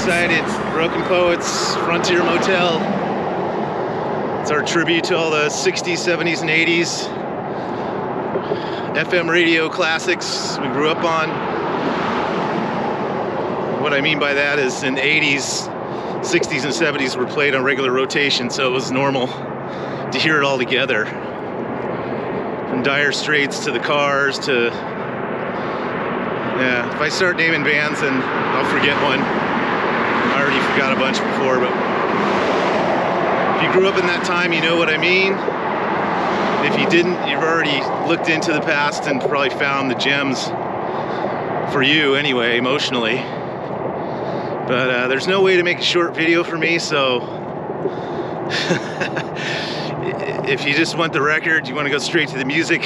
Society at Broken Poets, Frontier Motel. It's our tribute to all the 60s, 70s, and 80s FM radio classics we grew up on. What I mean by that is in the 80s, 60s, and 70s were played on regular rotation, so it was normal to hear it all together. From Dire Straits to the Cars to... Yeah, if I start naming bands, then I'll forget one. I already forgot a bunch before, but if you grew up in that time, you know what I mean. If you didn't, you've already looked into the past and probably found the gems for you anyway, emotionally. But there's no way to make a short video for me, so if you just want the record, you want to go straight to the music,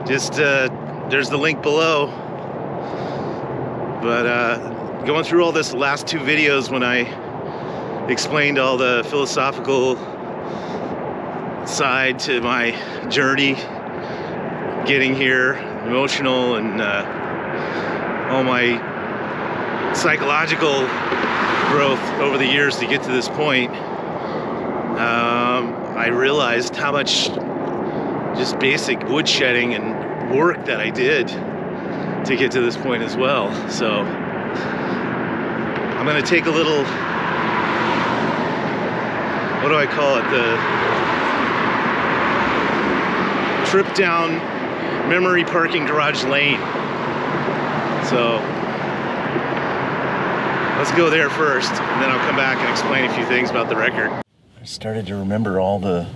just there's the link below. But going through all this last two videos when I explained all the philosophical side to my journey getting here, emotional and all my psychological growth over the years to get to this point, I realized how much just basic woodshedding and work that I did to get to this point as well. So I'm going to take a little, what do I call it, the trip down memory parking garage lane. So let's go there first, and then I'll come back and explain a few things about the record. I started to remember all the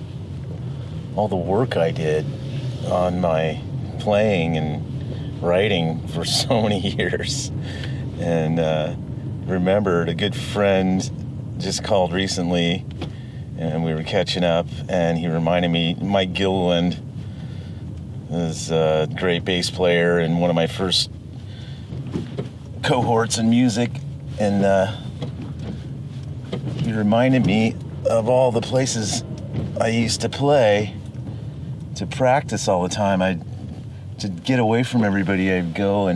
work I did on my playing and writing for so many years, and remembered a good friend just called recently, and we were catching up, and he reminded me Mike Gilliland is a great bass player and one of my first cohorts in music, and he reminded me of all the places I used to play to practice all the time. To get away from everybody, I'd go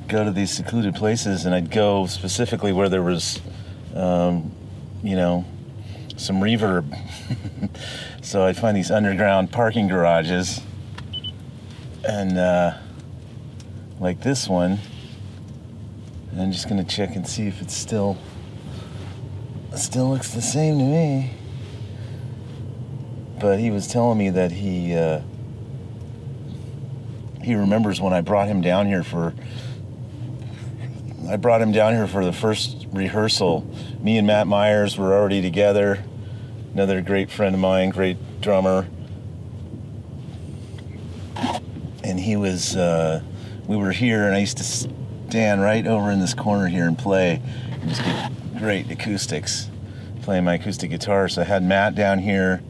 to these secluded places, and I'd go specifically where there was, some reverb. So I'd find these underground parking garages, and like this one. And I'm just gonna check and see if it still looks the same to me. But he was telling me that he remembers when I brought him down here for the first rehearsal. Me and Matt Myers were already together. Another great friend of mine, great drummer. And he was, we were here, and I used to stand right over in this corner here and play and just get great acoustics playing my acoustic guitar. So I had Matt down here,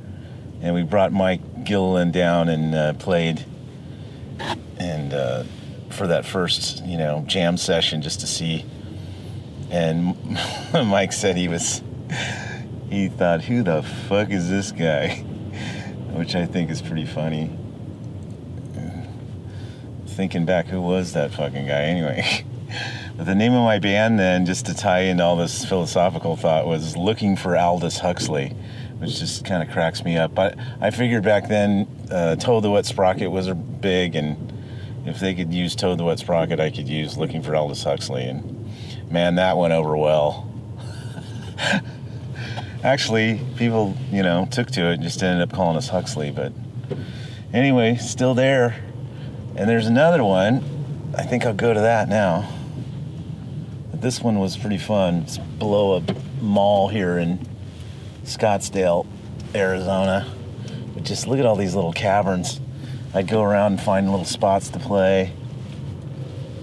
and we brought Mike Gilliland down and played, and for that first jam session, just to see. And Mike said he thought, who the fuck is this guy? Which I think is pretty funny. Thinking back, who was that fucking guy anyway? But the name of my band then, just to tie into all this philosophical thought, was Looking for Aldous Huxley, which just kind of cracks me up. But I figured back then Toad the Wet Sprocket was big, and if they could use Toad the Wet Sprocket, I could use Looking for Aldous Huxley, and man, that went over well. Actually, people, took to it and just ended up calling us Huxley, but anyway, still there. And there's another one. I think I'll go to that now. But this one was pretty fun. It's below a mall here in Scottsdale, Arizona. But just look at all these little caverns. I'd go around and find little spots to play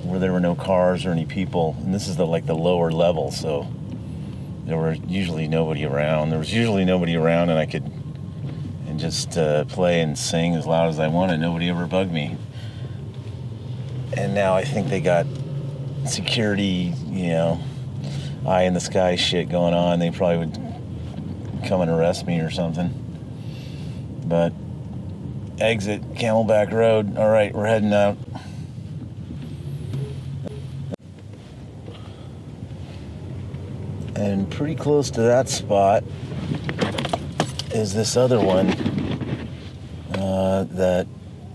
where there were no cars or any people. And this is the lower level, so there were usually nobody around. There was usually nobody around, and I could just play and sing as loud as I wanted. Nobody ever bugged me. And now I think they got security, eye in the sky shit going on. They probably would come and arrest me or something. But exit Camelback Road. All right, we're heading out. And pretty close to that spot is this other one that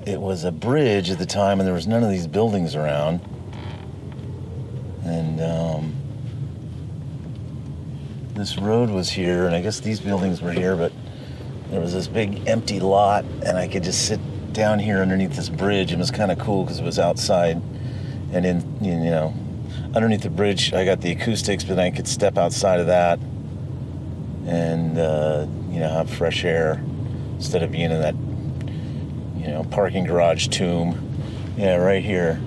it was a bridge at the time, and there was none of these buildings around. And this road was here, and I guess these buildings were here, but there was this big empty lot, and I could just sit down here underneath this bridge. It was kind of cool because it was outside, and underneath the bridge I got the acoustics, but I could step outside of that and have fresh air instead of being in that parking garage tomb. Yeah, right here.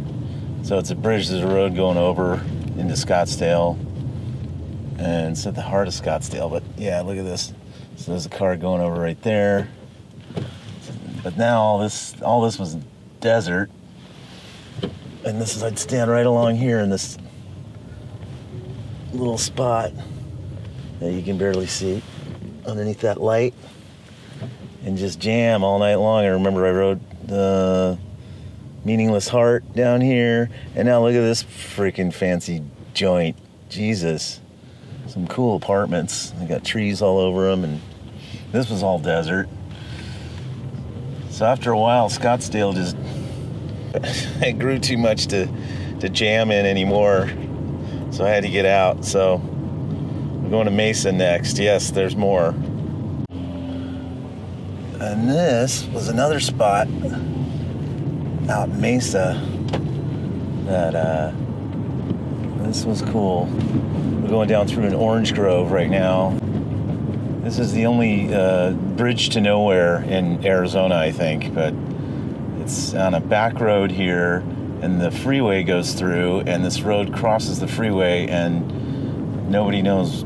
So it's a bridge, there's a road going over into Scottsdale, and it's at the heart of Scottsdale. But yeah, look at this. So there's a car going over right there. But now all this was desert, and I'd stand right along here in this little spot that you can barely see underneath that light, and just jam all night long. I remember I rode the Meaningless Heart down here, and now look at this freaking fancy joint. Jesus, some cool apartments. They got trees all over them, and this was all desert. So after a while, Scottsdale just it grew too much to jam in anymore, so I had to get out. So we're going to Mesa next. Yes, there's more. And this was another spot out in Mesa that this was cool. We're going down through an orange grove right now. This is the only bridge to nowhere in Arizona, I think, but it's on a back road here, and the freeway goes through, and this road crosses the freeway, and nobody knows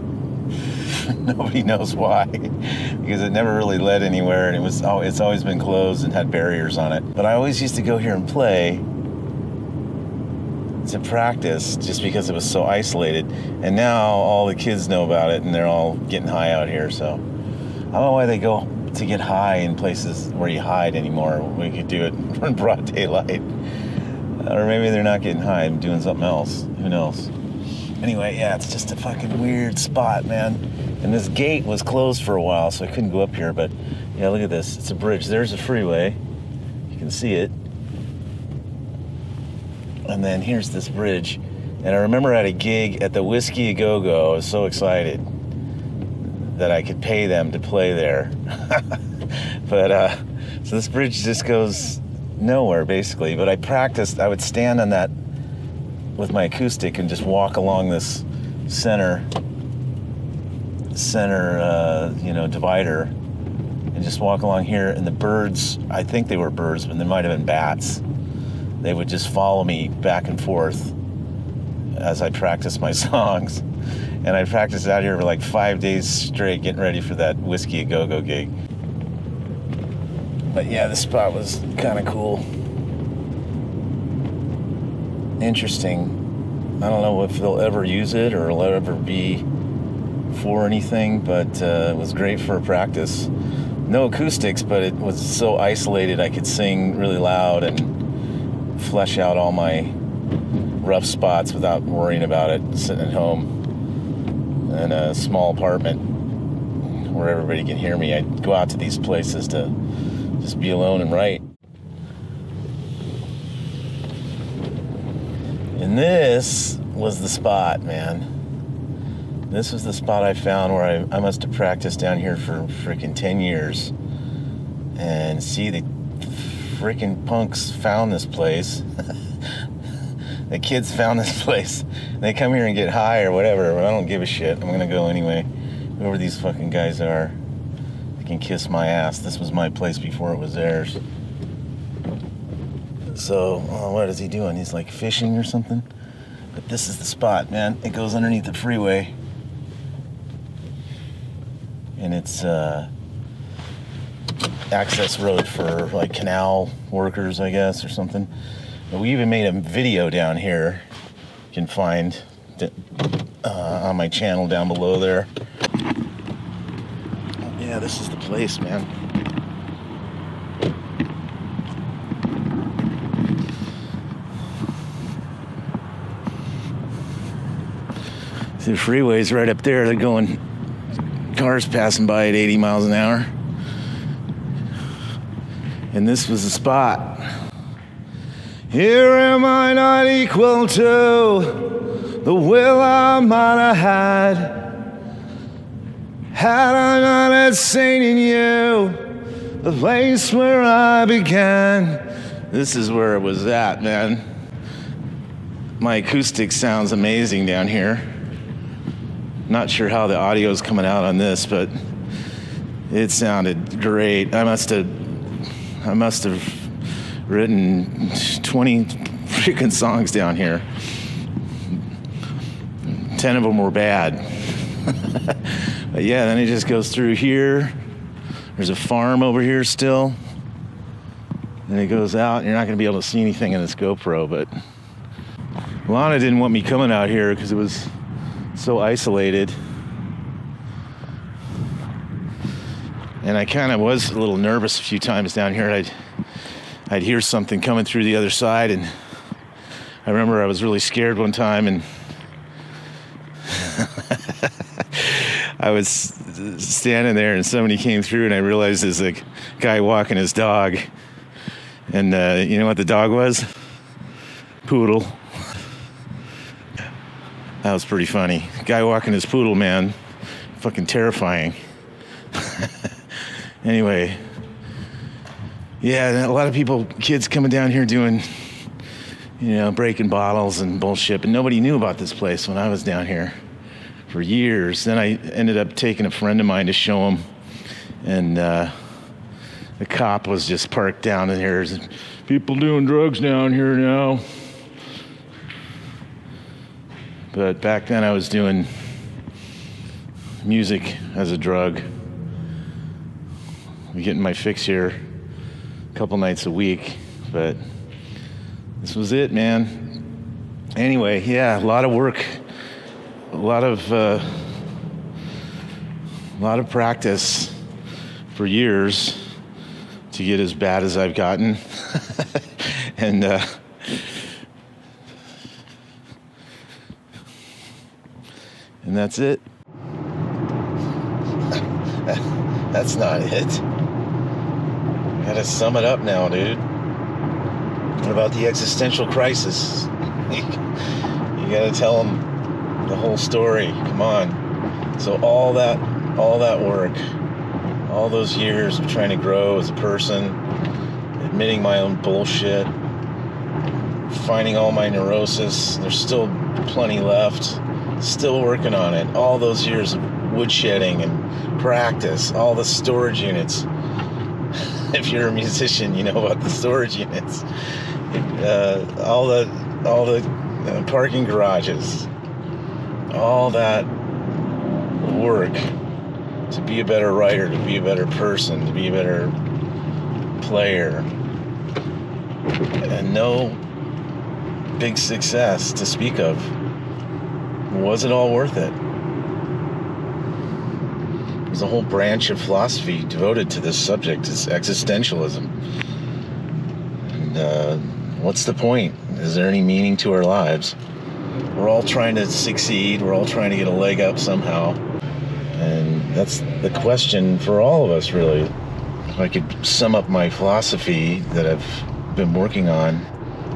why, because it never really led anywhere, and it's always been closed and had barriers on it. But I always used to go here and play to practice just because it was so isolated, and now all the kids know about it, and they're all getting high out here. So I don't know why they go to get high in places where you hide anymore. We could do it in broad daylight, or maybe they're not getting high and doing something else. Who knows? Anyway, yeah, it's just a fucking weird spot, man. And this gate was closed for a while, so I couldn't go up here. But yeah, look at this. It's a bridge. There's a freeway. You can see it. And then here's this bridge. And I remember I had a gig at the Whiskey A Go-Go. I was so excited that I could pay them to play there. But so this bridge just goes nowhere, basically. But I practiced. I would stand on that with my acoustic and just walk along this center divider, and just walk along here, and the birds, I think they were birds, but they might have been bats, they would just follow me back and forth as I practiced my songs. And I practiced out here for like 5 days straight, getting ready for that Whiskey A Go-Go gig. But yeah, this spot was kind of cool. Interesting. I don't know if they'll ever use it or it'll ever be for anything, but it was great for practice. No acoustics, but it was so isolated I could sing really loud and flesh out all my rough spots without worrying about it, sitting at home in a small apartment where everybody can hear me. I'd go out to these places to just be alone and write. And this was the spot, man. This was the spot I found where I must have practiced down here for freaking 10 years. And see, the freaking punks found this place. The kids found this place. They come here and get high or whatever, but I don't give a shit. I'm gonna go anyway. Whoever these fucking guys are, they can kiss my ass. This was my place before it was theirs. So, what is he doing? He's like fishing or something? But this is the spot, man. It goes underneath the freeway. And it's access road for like canal workers, I guess, or something. But we even made a video down here. You can find on my channel down below there. Yeah, this is the place, man. The freeway's right up there. They're going, cars passing by at 80 miles an hour. And this was the spot. Here am I not equal to the will I might have had. Had I not had seen in you the place where I began. This is where it was at, man. My acoustic sounds amazing down here. Not sure how the audio is coming out on this, but it sounded great. I must have written 20 freaking songs down here. 10 of them were bad. But yeah, then it just goes through here. There's a farm over here still. And it goes out, and you're not going to be able to see anything in this GoPro, but Lana didn't want me coming out here because it was so isolated. And I kind of was a little nervous a few times down here. I'd hear something coming through the other side, and I remember I was really scared one time, and I was standing there, and somebody came through, and I realized there's a guy walking his dog. And you know what the dog was? Poodle. That was pretty funny. Guy walking his poodle, man. Fucking terrifying. Anyway. Yeah, a lot of people, kids coming down here doing, breaking bottles and bullshit. But nobody knew about this place when I was down here for years. Then I ended up taking a friend of mine to show him. And the cop was just parked down in here. There's people doing drugs down here now. But back then I was doing music as a drug. I'm getting my fix here a couple nights a week. But this was it, man. Anyway, yeah, a lot of work. A lot of practice for years to get as bad as I've gotten. And that's it. That's not it. Gotta sum it up now, dude. What about the existential crisis? You gotta tell them the whole story. Come on. So all that work, all those years of trying to grow as a person, admitting my own bullshit, finding all my neurosis, there's still plenty left, still working on it. All those years of woodshedding and practice, all the storage units. If you're a musician, you know about the storage units. All the parking garages. All that work to be a better writer, to be a better person, to be a better player. And no big success to speak of. Was it all worth it? There's a whole branch of philosophy devoted to this subject, is existentialism. And what's the point? Is there any meaning to our lives? We're all trying to succeed. We're all trying to get a leg up somehow. And that's the question for all of us, really. If I could sum up my philosophy that I've been working on,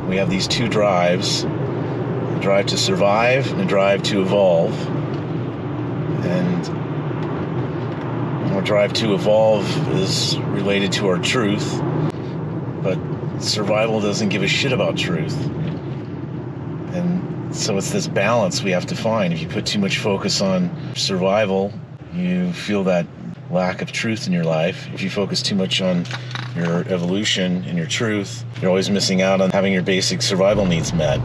we have these two drives. A drive to survive and a drive to evolve. And our drive to evolve is related to our truth, but survival doesn't give a shit about truth. And so it's this balance we have to find. If you put too much focus on survival, you feel that lack of truth in your life. If you focus too much on your evolution and your truth, you're always missing out on having your basic survival needs met.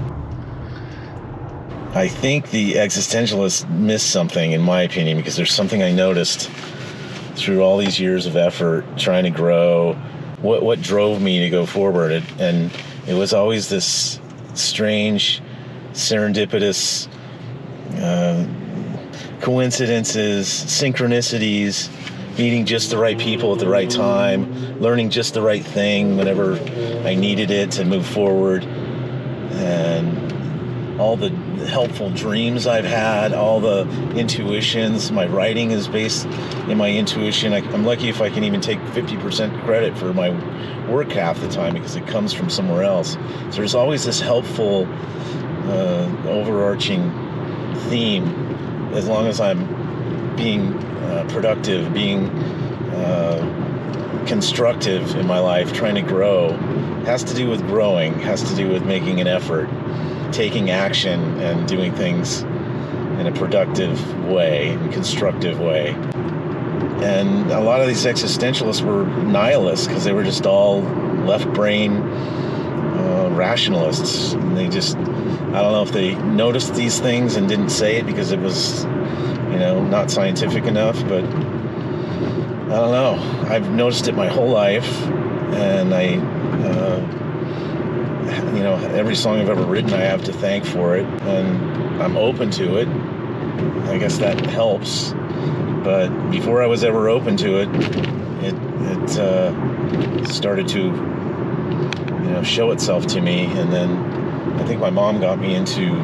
I think the existentialists miss something, in my opinion, because there's something I noticed through all these years of effort, trying to grow, what drove me to go forward. And it was always this strange, serendipitous coincidences, synchronicities, meeting just the right people at the right time, learning just the right thing whenever I needed it to move forward. And all the helpful dreams I've had, all the intuitions. My writing is based in my intuition. I'm lucky if I can even take 50% credit for my work half the time because it comes from somewhere else. So there's always this helpful, overarching theme as long as I'm being productive, being constructive in my life, trying to grow. It has to do with growing, has to do with making an effort, taking action and doing things in a productive way, in a constructive way. And a lot of these existentialists were nihilists because they were just all left brain rationalists. And they just, I don't know if they noticed these things and didn't say it because it was, not scientific enough, but I don't know. I've noticed it my whole life, and every song I've ever written I have to thank for it, and I'm open to it. I guess that helps. But before I was ever open to it, it started to, show itself to me. And then I think my mom got me into,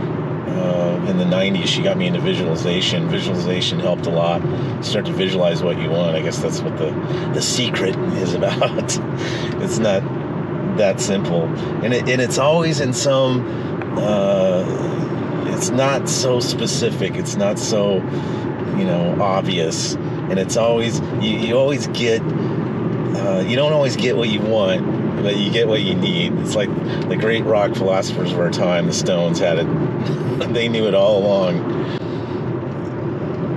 in the 90s, she got me into visualization. Visualization helped a lot. Start to visualize what you want. I guess that's what the secret is about. It's not that simple. And it's always in some, it's not so specific. It's not so, obvious. And it's always, you always get, you don't always get what you want, but you get what you need. It's like the great rock philosophers of our time, the Stones, had it. They knew it all along.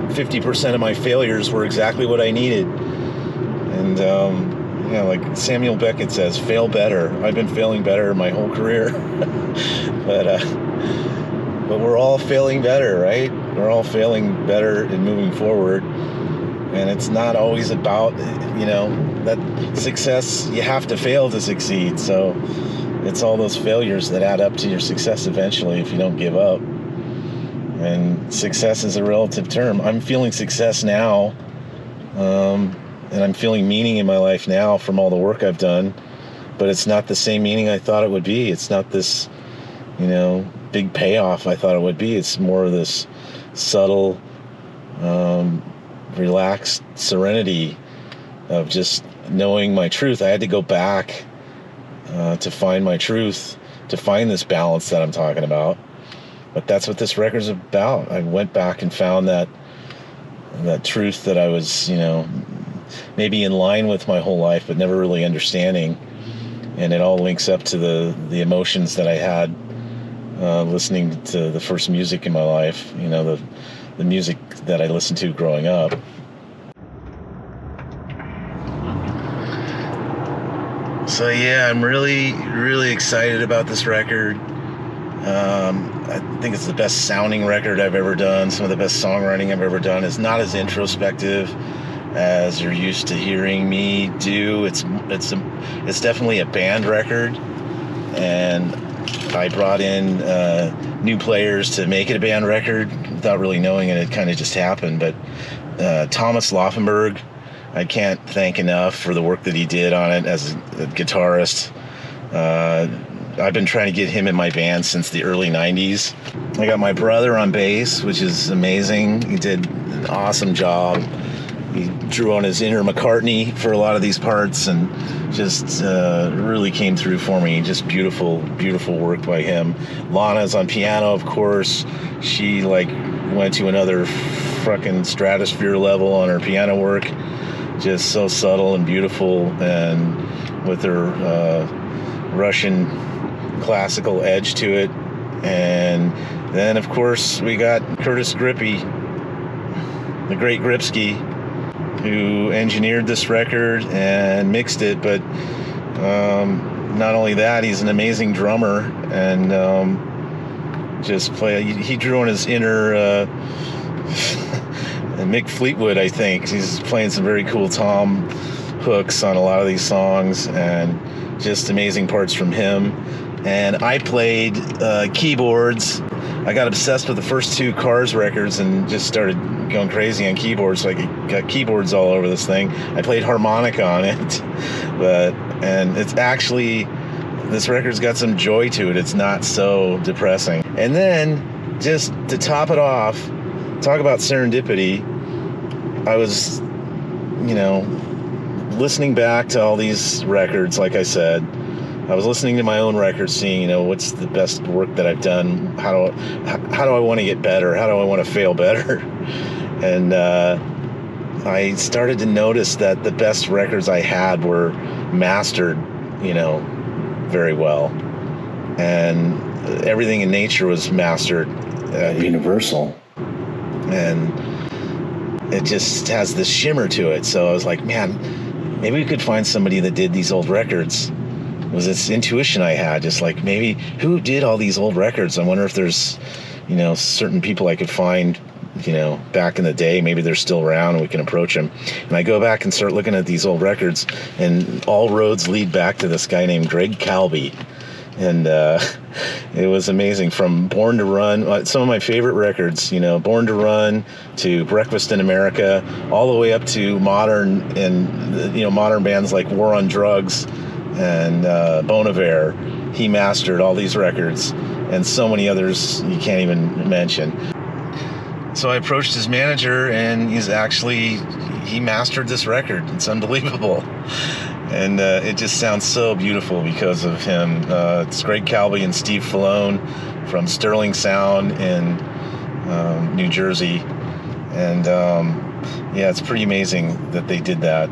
50% of my failures were exactly what I needed. And, like Samuel Beckett says, fail better. I've been failing better my whole career. But we're all failing better, right? We're all failing better in moving forward. And it's not always about, that success, you have to fail to succeed. So it's all those failures that add up to your success eventually if you don't give up. And success is a relative term. I'm feeling success now, and I'm feeling meaning in my life now from all the work I've done, but it's not the same meaning I thought it would be. It's not this, big payoff I thought it would be. It's more of this subtle, relaxed serenity of just knowing my truth. I had to go back to find my truth, to find this balance that I'm talking about. But that's what this record's about. I went back and found that truth that I was, maybe in line with my whole life, but never really understanding. And it all links up to the emotions that I had listening to the first music in my life, the music that I listened to growing up. So yeah, I'm really, really excited about this record. I think it's the best sounding record I've ever done. Some of the best songwriting I've ever done. It's not as introspective as you're used to hearing me do. It's definitely a band record, and I brought in new players to make it a band record without really knowing it. It kind of just happened. But Thomas Laufenberg, I can't thank enough for the work that he did on it as a guitarist. I've been trying to get him in my band since the early 90s. I got my brother on bass, which is amazing. He did an awesome job. He drew on his inner McCartney for a lot of these parts and just really came through for me. Just beautiful, beautiful work by him. Lana's on piano, of course. She went to another fucking stratosphere level on her piano work. Just so subtle and beautiful, and with her Russian classical edge to it. And then, of course, we got Curtis Grippy, the great Gripsky, who engineered this record and mixed it. But not only that, he's an amazing drummer, and he drew on his inner Mick Fleetwood, I think. He's playing some very cool tom hooks on a lot of these songs, and just amazing parts from him. And I played keyboards. I got obsessed with the first two Cars records and just started going crazy on keyboards. So I got keyboards all over this thing. I played harmonica on it, and it's actually, this record's got some joy to it. It's not so depressing. And then, just to top it off, talk about serendipity, I was, listening back to all these records, like I said. I was listening to my own records, seeing, what's the best work that I've done, how do I want to get better, how do I want to fail better, and I started to notice that the best records I had were mastered, very well, and everything in nature was mastered universal, and it just has this shimmer to it. So I was like, man, maybe we could find somebody that did these old records. It was this intuition I had, just like, maybe who did all these old records? I wonder if there's, certain people I could find, back in the day. Maybe they're still around and we can approach them. And I go back and start looking at these old records, and all roads lead back to this guy named Greg Calby. And it was amazing, from Born to Run, some of my favorite records, Born to Run to Breakfast in America, all the way up to modern, and modern bands like War on Drugs and Bon Iver. He mastered all these records, and so many others you can't even mention. So I approached his manager, and he mastered this record. It's unbelievable. And it just sounds so beautiful because of him. It's Greg Calby and Steve Fallone from Sterling Sound in New Jersey. And it's pretty amazing that they did that.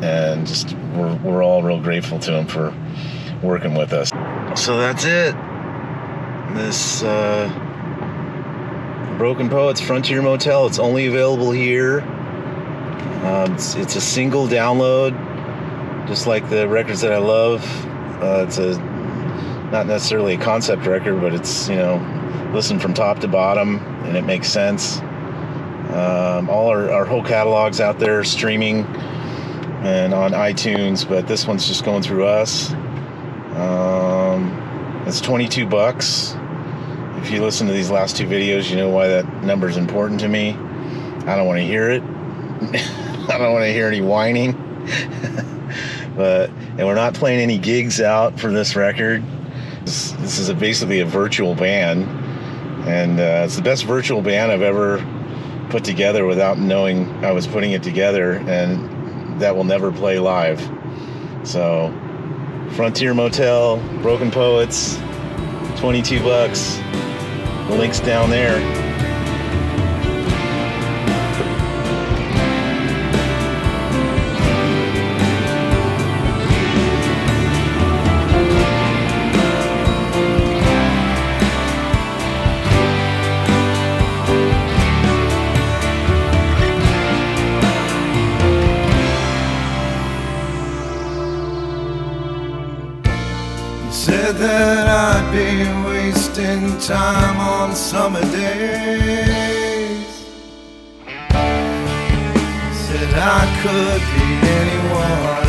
And just we're all real grateful to him for working with us. So that's it. This Broken Poets Frontier Motel. It's only available here. It's a single download, just like the records that I love. It's not necessarily a concept record, but it's listen from top to bottom, and it makes sense. All our whole catalog's out there streaming and on iTunes, but this one's just going through us. It's $22. If you listen to these last two videos, you know why that number is important to me. I don't want to hear it. I don't want to hear any whining. And we're not playing any gigs out for this record. This is basically a virtual band, and it's the best virtual band I've ever put together without knowing I was putting it together, and that will never play live. So, Frontier Motel, Broken Poets, $22. The link's down there. Said that I'd be wasting time on summer days. Said I could be anyone,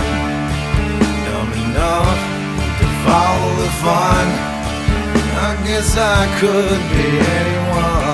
dumb enough to follow the fun. I guess I could be anyone.